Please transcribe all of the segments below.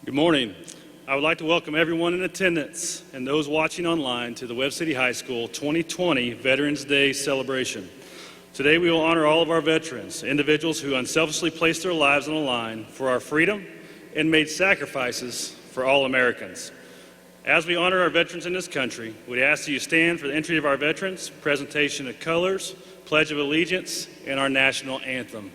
Good morning. I would like to welcome everyone in attendance and those watching online to the Webb City High School 2020 Veterans Day celebration. Today we will honor all of our veterans, individuals who unselfishly placed their lives on the line for our freedom and made sacrifices for all Americans. As we honor our veterans in this country, we ask that you stand for the entry of our veterans, presentation of colors, Pledge of Allegiance, and our national anthem.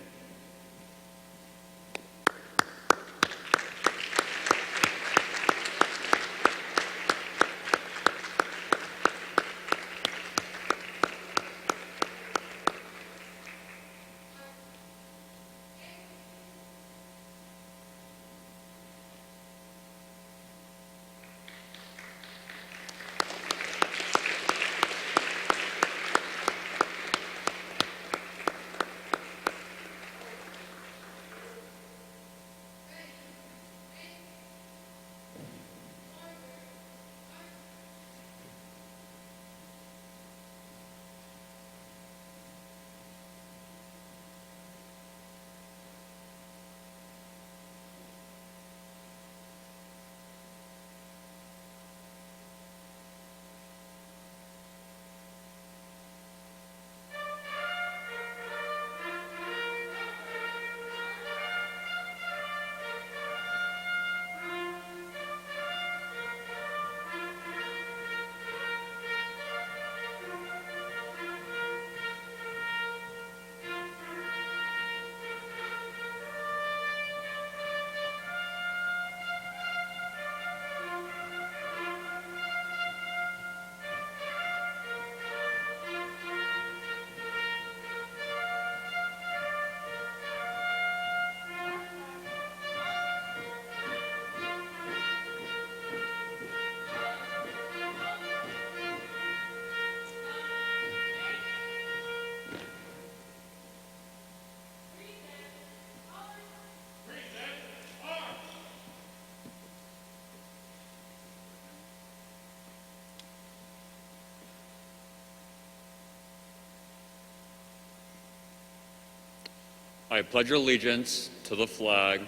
I pledge allegiance to the flag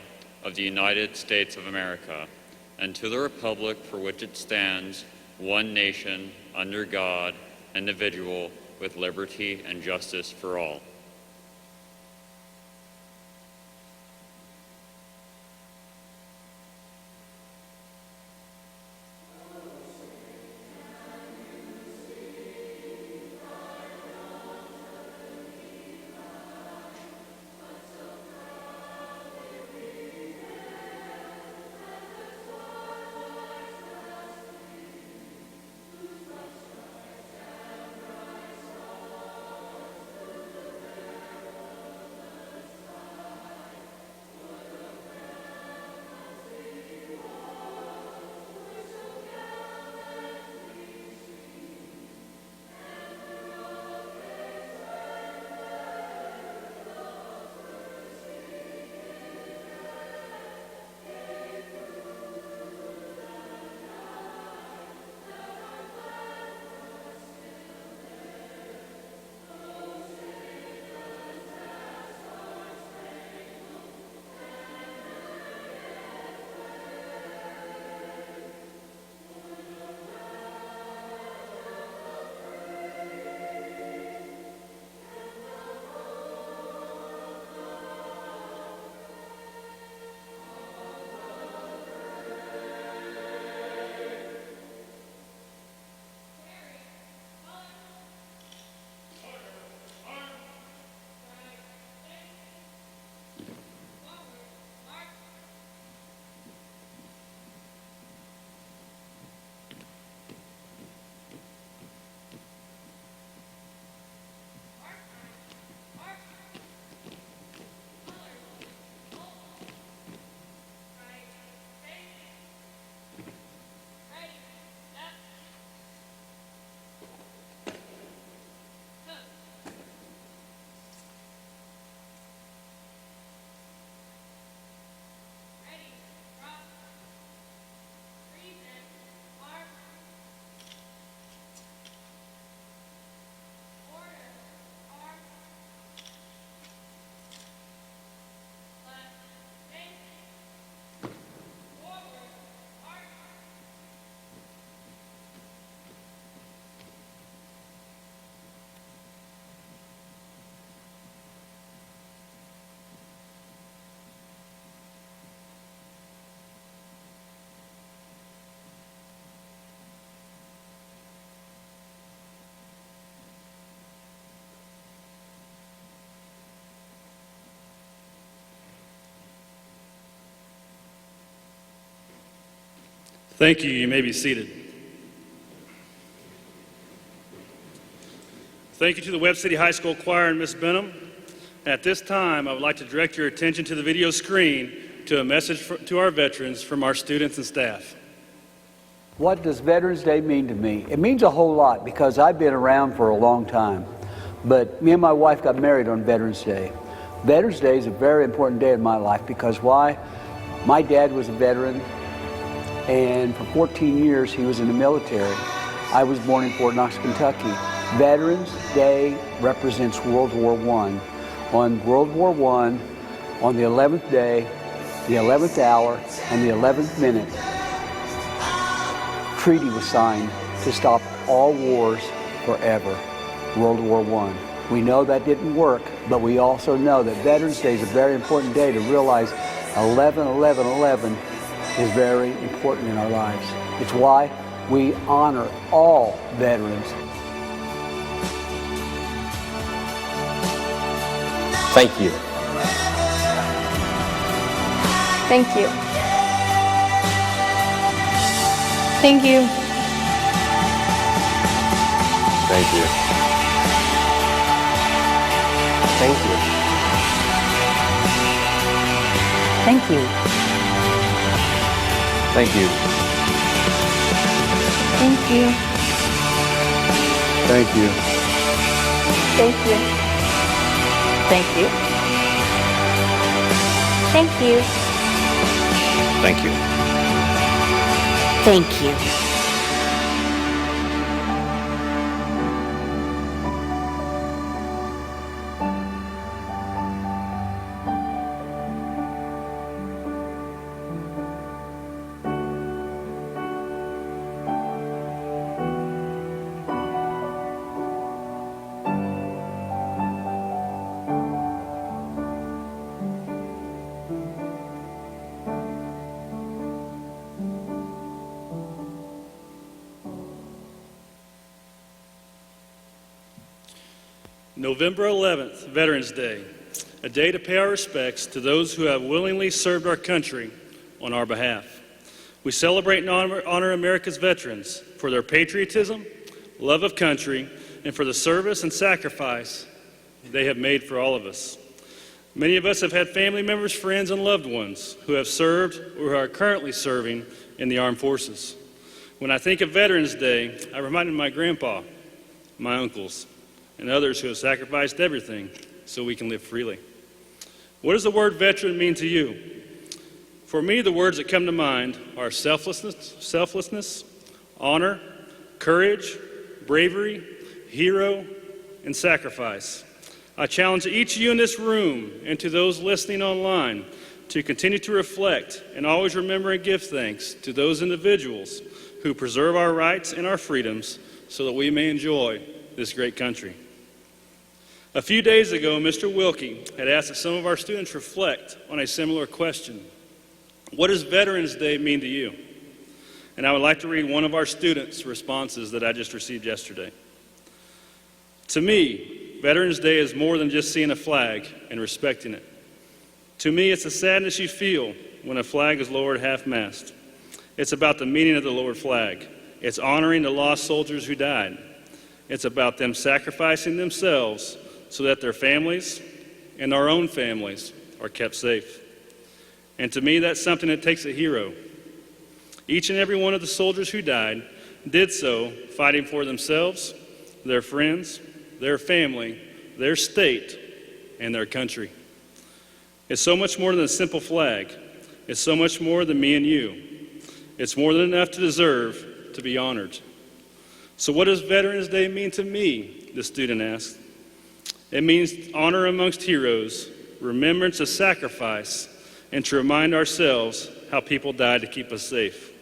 of the United States of America and to the republic for which it stands, one nation, under God, indivisible, with liberty and justice for all. Thank you. You may be seated. Thank you to the Webb City High School Choir and Miss Benham. At this time, I would like to direct your attention to the video screen to a message to our veterans from our students and staff. What does Veterans Day mean to me? It means a whole lot because I've been around for a long time. But me and my wife got married on Veterans Day. Veterans Day is a very important day in my life because why? My dad was a veteran, and for 14 years he was in the military. I was born in Fort Knox, Kentucky. Veterans Day represents World War I. On World War I, on the 11th day, the 11th hour, and the 11th minute, treaty was signed to stop all wars forever. World War I. We know that didn't work, but we also know that Veterans Day is a very important day to realize 11-11-11 is very important in our lives. It's why we honor all veterans. Thank you. Thank you. Thank you. Thank you. Thank you. Thank you. Thank you. Thank you. Thank you. Thank you. Thank you. Thank you. Thank you. Thank you. November 11th, Veterans Day, a day to pay our respects to those who have willingly served our country on our behalf. We celebrate and honor America's veterans for their patriotism, love of country, and for the service and sacrifice they have made for all of us. Many of us have had family members, friends, and loved ones who have served or who are currently serving in the armed forces. When I think of Veterans Day, I remind me of my grandpa, my uncles, and others who have sacrificed everything so we can live freely. What does the word veteran mean to you? For me, the words that come to mind are selflessness, honor, courage, bravery, hero, and sacrifice. I challenge each of you in this room and to those listening online to continue to reflect and always remember and give thanks to those individuals who preserve our rights and our freedoms so that we may enjoy this great country. A few days ago, Mr. Wilkie had asked that some of our students reflect on a similar question. What does Veterans Day mean to you? And I would like to read one of our students' responses that I just received yesterday. To me, Veterans Day is more than just seeing a flag and respecting it. To me, it's the sadness you feel when a flag is lowered half-mast. It's about the meaning of the lowered flag. It's honoring the lost soldiers who died. It's about them sacrificing themselves so that their families and our own families are kept safe. And to me, that's something that takes a hero. Each and every one of the soldiers who died did so fighting for themselves, their friends, their family, their state, and their country. It's so much more than a simple flag. It's so much more than me and you. It's more than enough to deserve to be honored. So what does Veterans Day mean to me? The student asked. It means honor amongst heroes, remembrance of sacrifice, and to remind ourselves how people died to keep us safe.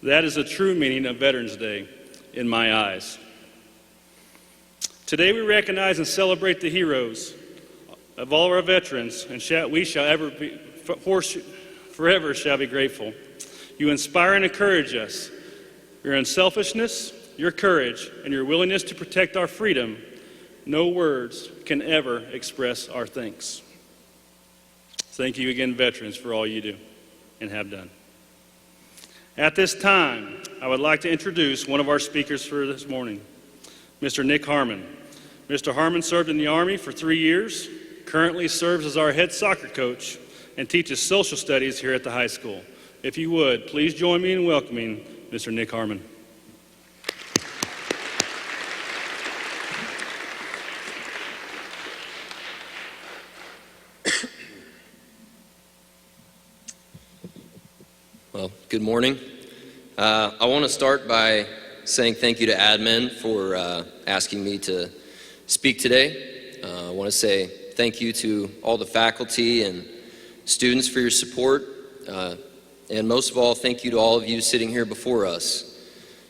That is the true meaning of Veterans Day in my eyes. Today we recognize and celebrate the heroes of all our veterans, and forever shall be grateful. You inspire and encourage us. Your unselfishness, your courage, and your willingness to protect our freedom, no words can ever express our thanks. Thank you again, veterans, for all you do and have done. At this time, I would like to introduce one of our speakers for this morning, Mr. Nick Harmon. Mr. Harmon served in the Army for 3 years, currently serves as our head soccer coach, and teaches social studies here at the high school. If you would, please join me in welcoming Mr. Nick Harmon. Well, good morning. I want to start by saying thank you to admin for asking me to speak today. I want to say thank you to all the faculty and students for your support. And most of all, thank you to all of you sitting here before us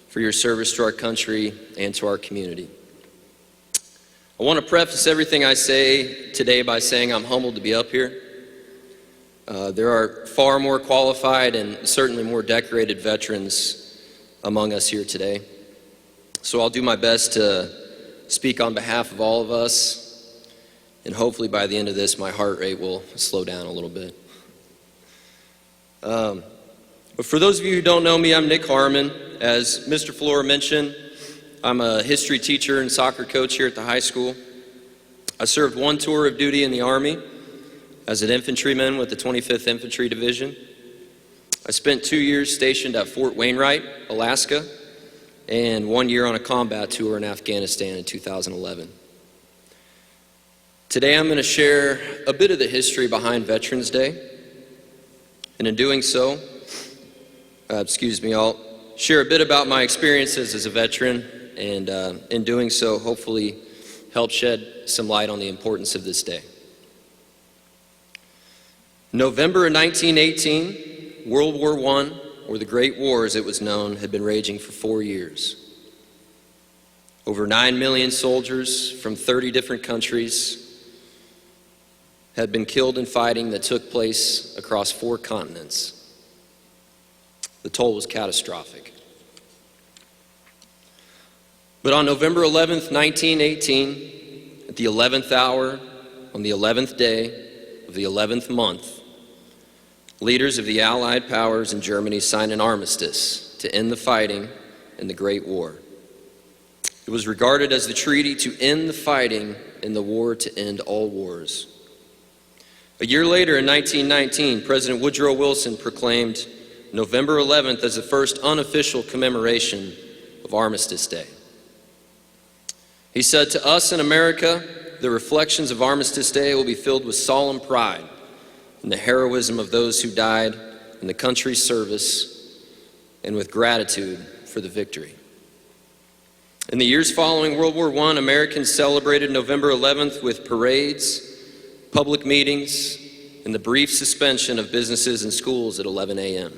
for your service to our country and to our community. I want to preface everything I say today by saying I'm humbled to be up here. There are far more qualified and certainly more decorated veterans among us here today. So I'll do my best to speak on behalf of all of us, and hopefully by the end of this, my heart rate will slow down a little bit. But for those of you who don't know me, I'm Nick Harmon. As Mr. Flora mentioned, I'm a history teacher and soccer coach here at the high school. I served 1 tour of duty in the Army as an infantryman with the 25th Infantry Division. I spent 2 years stationed at Fort Wainwright, Alaska, and 1 year on a combat tour in Afghanistan in 2011. Today I'm going to share a bit of the history behind Veterans Day, and in doing so, I'll share a bit about my experiences as a veteran, and in doing so, hopefully help shed some light on the importance of this day. November of 1918, World War I, or the Great War as it was known, had been raging for 4 years. Over 9 million soldiers from 30 different countries had been killed in fighting that took place across 4 continents. The toll was catastrophic. But on November 11th, 1918, at the 11th hour, on the 11th day of the 11th month, leaders of the Allied powers in Germany signed an armistice to end the fighting in the Great War. It was regarded as the treaty to end the fighting in the war to end all wars. A year later, in 1919, President Woodrow Wilson proclaimed November 11th as the first unofficial commemoration of Armistice Day. He said, "To us in America, the reflections of Armistice Day will be filled with solemn pride in the heroism of those who died in the country's service and with gratitude for the victory." In the years following World War I, Americans celebrated November 11th with parades, public meetings, and the brief suspension of businesses and schools at 11 a.m.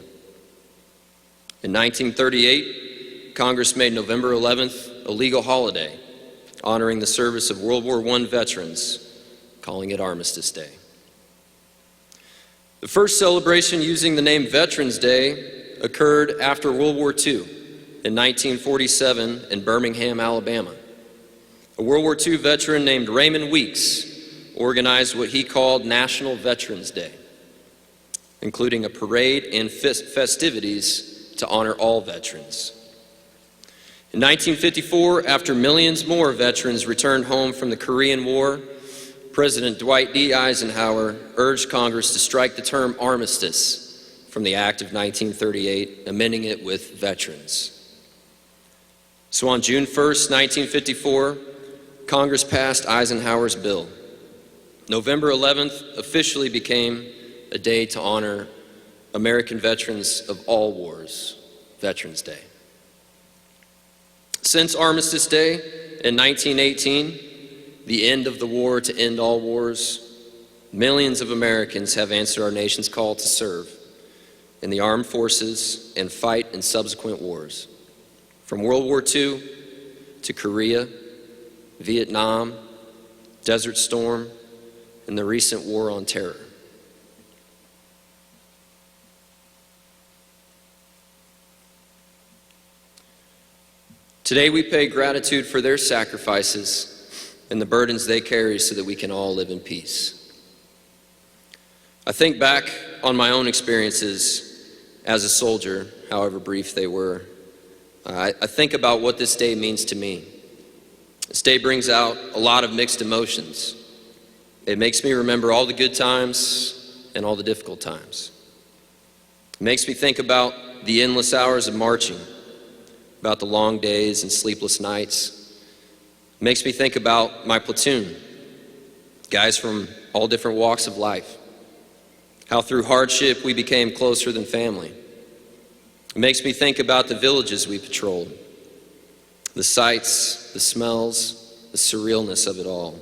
In 1938, Congress made November 11th a legal holiday, honoring the service of World War I veterans, calling it Armistice Day. The first celebration using the name Veterans Day occurred after World War II in 1947 in Birmingham, Alabama. A World War II veteran named Raymond Weeks organized what he called National Veterans Day, including a parade and festivities to honor all veterans. In 1954, after millions more veterans returned home from the Korean War, President Dwight D. Eisenhower urged Congress to strike the term armistice from the Act of 1938, amending it with veterans. So on June 1st, 1954, Congress passed Eisenhower's bill. November 11th officially became a day to honor American veterans of all wars, Veterans Day. Since Armistice Day in 1918, the end of the war to end all wars, millions of Americans have answered our nation's call to serve in the armed forces and fight in subsequent wars. From World War II to Korea, Vietnam, Desert Storm, and the recent war on terror. Today we pay gratitude for their sacrifices and the burdens they carry so that we can all live in peace. I think back on my own experiences as a soldier, however brief they were. I think about what this day means to me. This day brings out a lot of mixed emotions. It makes me remember all the good times and all the difficult times. It makes me think about the endless hours of marching, about the long days and sleepless nights. It makes me think about my platoon, guys from all different walks of life, how through hardship we became closer than family. It makes me think about the villages we patrolled, the sights, the smells, the surrealness of it all.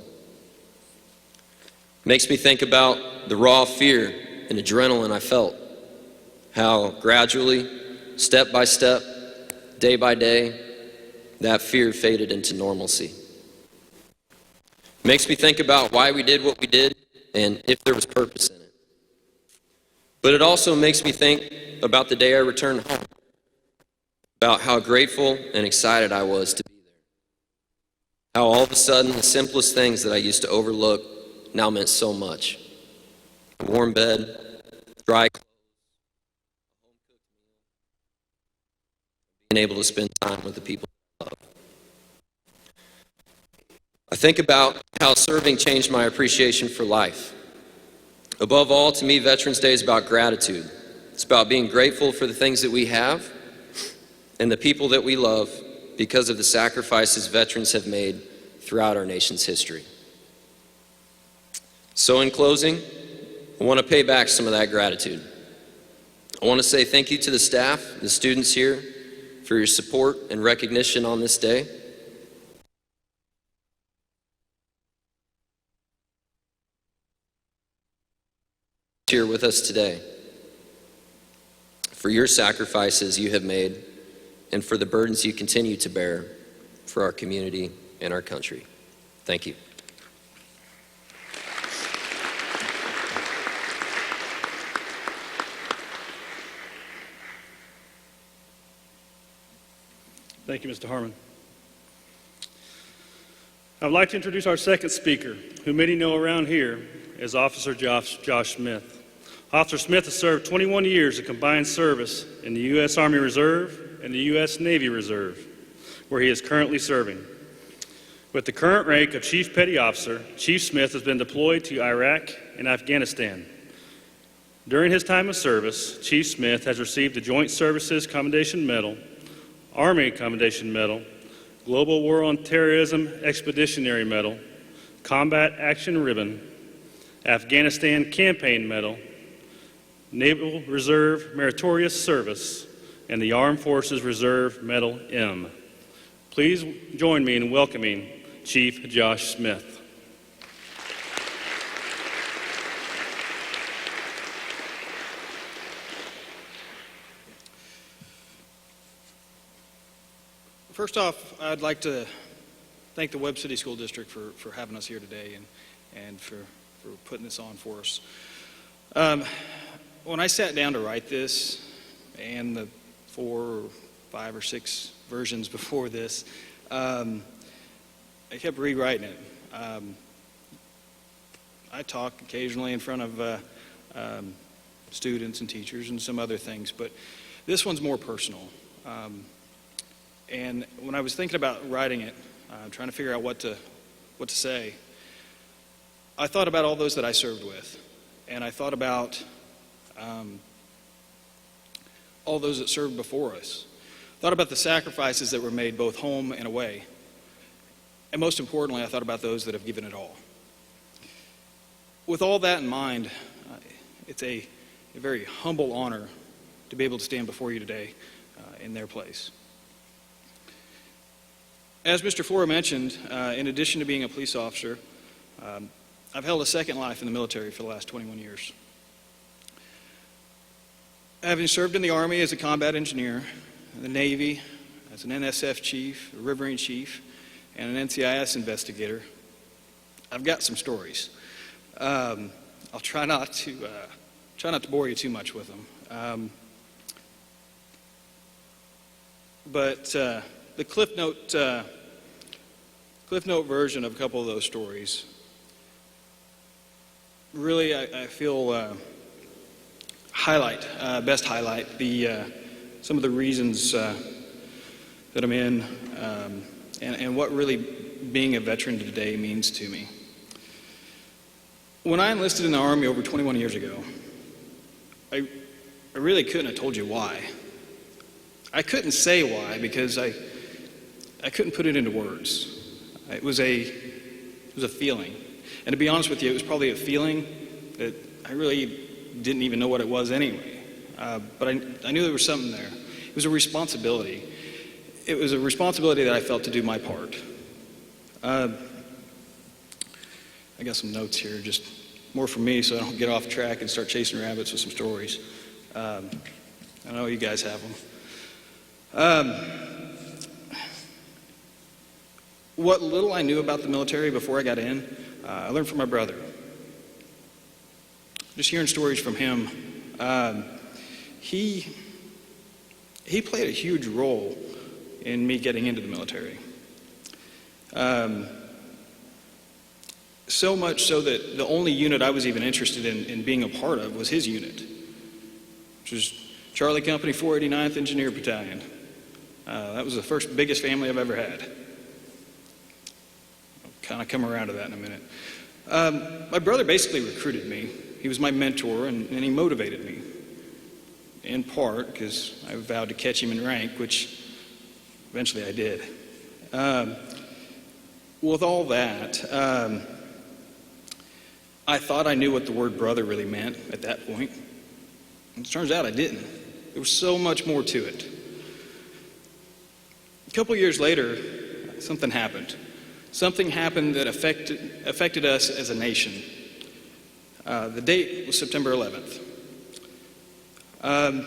It makes me think about the raw fear and adrenaline I felt, how gradually, step by step, day by day, that fear faded into normalcy. It makes me think about why we did what we did and if there was purpose in it. But it also makes me think about the day I returned home, about how grateful and excited I was to be there. How all of a sudden the simplest things that I used to overlook now meant so much. A warm bed, dry clothes, being able to spend time with the people I love. I think about how serving changed my appreciation for life. Above all, to me, Veterans Day is about gratitude. It's about being grateful for the things that we have and the people that we love because of the sacrifices veterans have made throughout our nation's history. So in closing, I want to pay back some of that gratitude. I want to say thank you to the staff, the students here, for your support and recognition on this day. Here with us today, for your sacrifices you have made and for the burdens you continue to bear for our community and our country. Thank you. Thank you, Mr. Harmon. I would like to introduce our second speaker, who many know around here as Officer Josh Smith. Officer Smith has served 21 years of combined service in the U.S. Army Reserve and the U.S. Navy Reserve, where he is currently serving. With the current rank of Chief Petty Officer, Chief Smith has been deployed to Iraq and Afghanistan. During his time of service, Chief Smith has received the Joint Services Commendation Medal, Army Commendation Medal, Global War on Terrorism Expeditionary Medal, Combat Action Ribbon, Afghanistan Campaign Medal, Naval Reserve Meritorious Service, and the Armed Forces Reserve Medal M. Please join me in welcoming Chief Josh Smith. First off, I'd like to thank the Webb City School District for having us here today and for putting this on for us. When I sat down to write this, and the 4 or 5 or 6 versions before this, I kept rewriting it. I talk occasionally in front of students and teachers and some other things, but this one's more personal. And when I was thinking about writing it, trying to figure out what to say, I thought about all those that I served with, and I thought about all those that served before us. Thought about the sacrifices that were made both home and away. And most importantly, I thought about those that have given it all. With all that in mind, it's a very humble honor to be able to stand before you today in their place. As Mr. Flora mentioned, in addition to being a police officer, I've held a second life in the military for the last 21 years. Having served in the Army as a combat engineer, the Navy as an NSF chief, a riverine chief, and an NCIS investigator, I've got some stories. I'll try not to bore you too much with them. But the Cliff Note version of a couple of those stories really, I feel, best highlight the some of the reasons that I'm in, and what really being a veteran today means to me. When I enlisted in the Army over 21 years ago, I really couldn't have told you why. I couldn't say why because I couldn't put it into words. It was a feeling. And to be honest with you, it was probably a feeling that I really didn't even know what it was anyway. But I knew there was something there. It was a responsibility. It was a responsibility that I felt to do my part. I got some notes here, just more for me so I don't get off track and start chasing rabbits with some stories. I know you guys have them. What little I knew about the military before I got in, I learned from my brother. Just hearing stories from him, he played a huge role in me getting into the military. So much so that the only unit I was even interested in being a part of was his unit, which was Charlie Company 489th Engineer Battalion. That was the first biggest family I've ever had. I'll kind of come around to that in a minute. My brother basically recruited me. He was my mentor, and he motivated me, in part because I vowed to catch him in rank, which eventually I did. With all that, I thought I knew what the word brother really meant at that point. It turns out I didn't. There was so much more to it. A couple years later, something happened. Something happened that affected us as a nation. The date was September 11th. And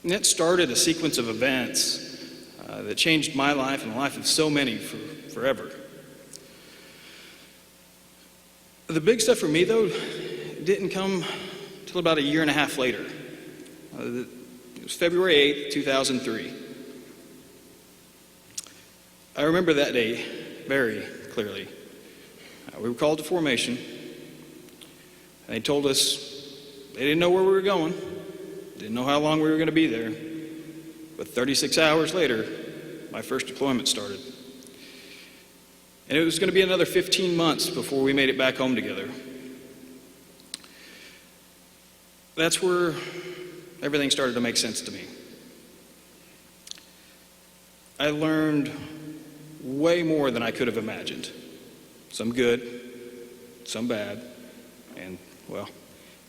that started a sequence of events that changed my life and the life of so many forever. The big stuff for me, though, didn't come until about a year and a half later. It was February 8th, 2003. I remember that day very clearly. We were called to formation, and they told us they didn't know where we were going, didn't know how long we were going to be there, but 36 hours later, my first deployment started. And it was going to be another 15 months before we made it back home together. That's where everything started to make sense to me. I learned way more than I could have imagined. Some good, some bad, and, well,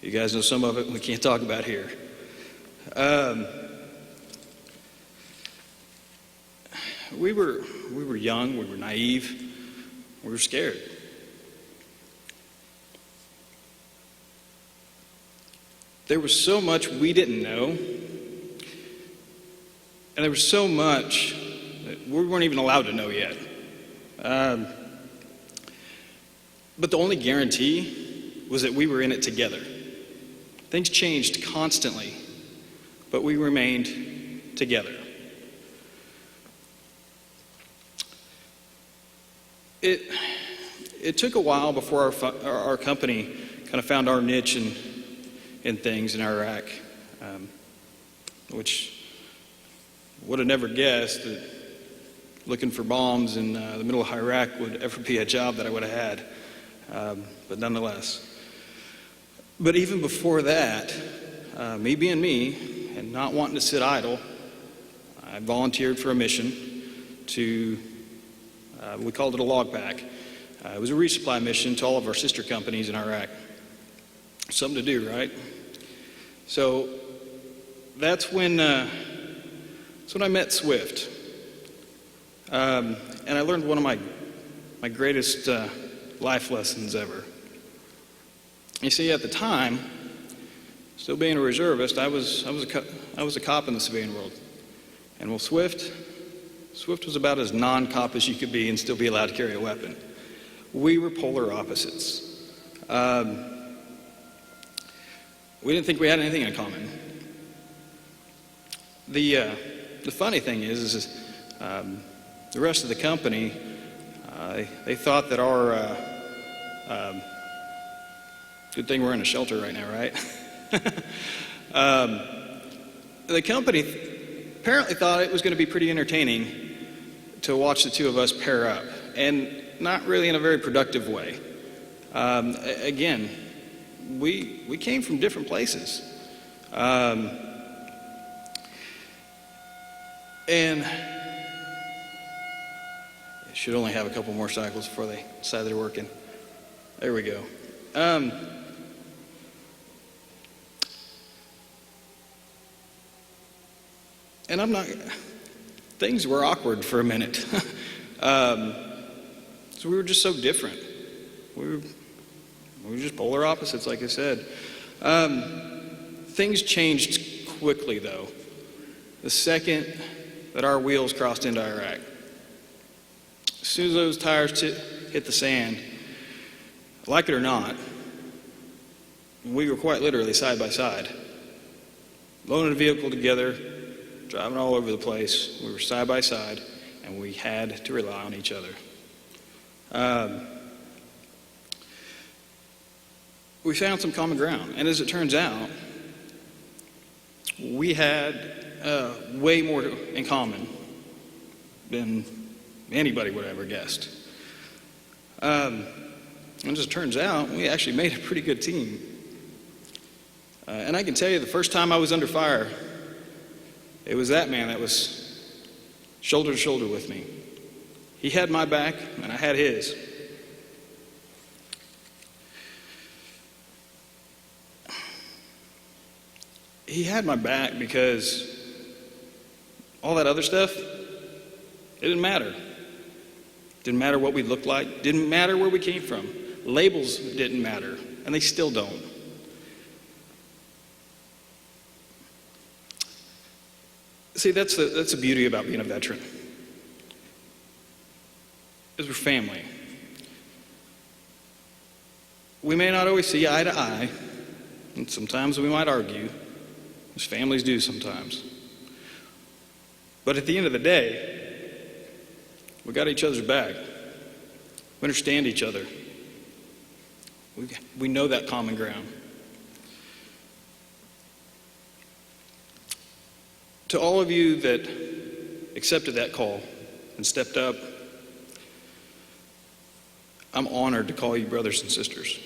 you guys know some of it we can't talk about here. We were young, we were naive, we were scared. There was so much we didn't know, and there was so much that we weren't even allowed to know yet. But the only guarantee was that we were in it together. Things changed constantly, but we remained together. It took a while before our company kind of found our niche in things in Iraq, which would have never guessed that looking for bombs in the middle of Iraq would ever be a job that I would have had, but nonetheless. But even before that, me being me and not wanting to sit idle, I volunteered for a mission to, we called it a log pack. It was a resupply mission to all of our sister companies in Iraq. Something to do, right? So that's when I met Swift. And I learned one of my greatest life lessons ever. You see, at the time, still being a reservist, I was a cop in the civilian world. And well, Swift was about as non-cop as you could be and still be allowed to carry a weapon. We were polar opposites. We didn't think we had anything in common. The funny thing is the rest of the company, they thought that our good thing we're in a shelter right now, right? the company apparently thought it was going to be pretty entertaining to watch the two of us pair up, and not really in a very productive way. Again, we came from different places. And I should only have a couple more cycles before they decide they're working. There we go. And things were awkward for a minute. So we were just so different. We were just polar opposites, like I said. Things changed quickly, though, the second that our wheels crossed into Iraq. As soon as those tires hit the sand, like it or not, we were quite literally side by side, loading a vehicle together, driving all over the place. We were side by side, and we had to rely on each other. We found some common ground, and as it turns out, we had way more in common than anybody would have ever guessed. And as it turns out, we actually made a pretty good team. And I can tell you, the first time I was under fire, it was that man that was shoulder to shoulder with me. He had my back, and I had his. He had my back because all that other stuff, it didn't matter. Didn't matter what we looked like. Didn't matter where we came from. Labels didn't matter, and they still don't. See, that's the beauty about being a veteran. Is we're family. We may not always see eye to eye, and sometimes we might argue, as families do sometimes. But at the end of the day, we got each other's back. We understand each other. We know that common ground. To all of you that accepted that call and stepped up, I'm honored to call you brothers and sisters.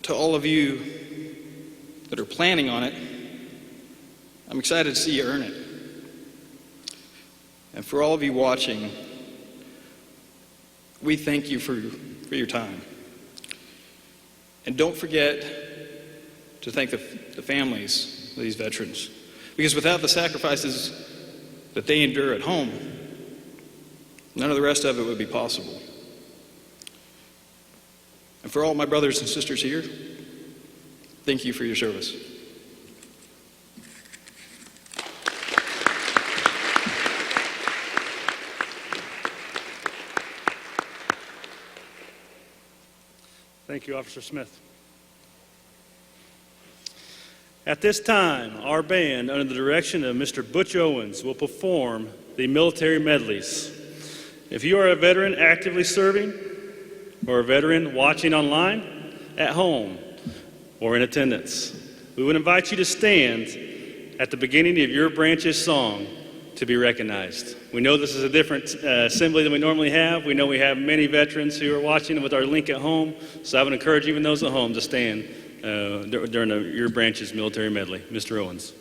To all of you that are planning on it, I'm excited to see you earn it. And for all of you watching, we thank you for your time. And don't forget to thank the families of these veterans. Because without the sacrifices that they endure at home, none of the rest of it would be possible. And for all my brothers and sisters here, thank you for your service. Thank you, Officer Smith. At this time, our band, under the direction of Mr. Butch Owens, will perform the military medleys. If you are a veteran actively serving, or a veteran watching online, at home, or in attendance, we would invite you to stand at the beginning of your branch's song to be recognized. We know this is a different assembly than we normally have. We know we have many veterans who are watching with our link at home, so I would encourage even those at home to stand during your branch's military medley. Mr. Owens.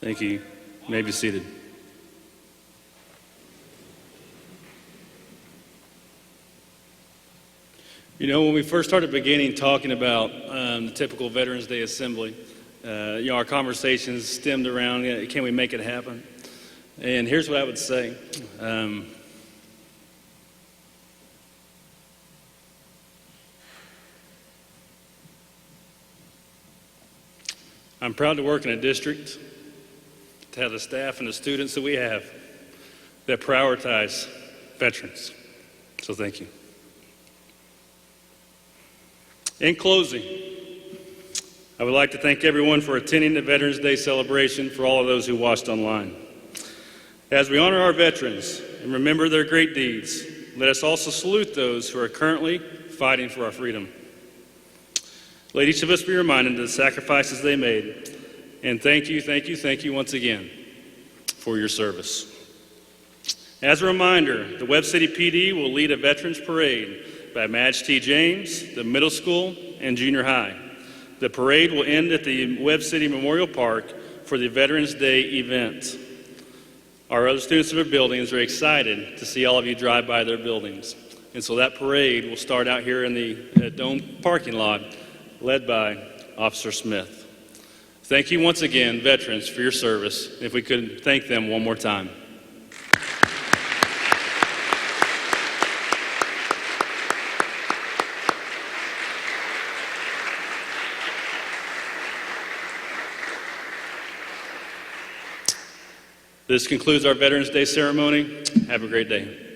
Thank you. You may be seated. You know, when we first started beginning talking about the typical Veterans Day assembly, our conversations stemmed around, can we make it happen? And here's what I would say. I'm proud to work in a district, to have the staff and the students that we have that prioritize veterans. So thank you. In closing, I would like to thank everyone for attending the Veterans Day celebration, for all of those who watched online. As we honor our veterans and remember their great deeds, let us also salute those who are currently fighting for our freedom. Let each of us be reminded of the sacrifices they made, and thank you once again for your service. As a reminder, the Webb City PD will lead a Veterans Parade by Madge T. James, the middle school and junior high. The parade will end at the Webb City Memorial Park for the Veterans Day event. Our other students in our buildings are excited to see all of you drive by their buildings. And so that parade will start out here in the Dome parking lot, led by Officer Smith. Thank you once again, veterans, for your service. If we could thank them one more time. This concludes our Veterans Day ceremony. Have a great day.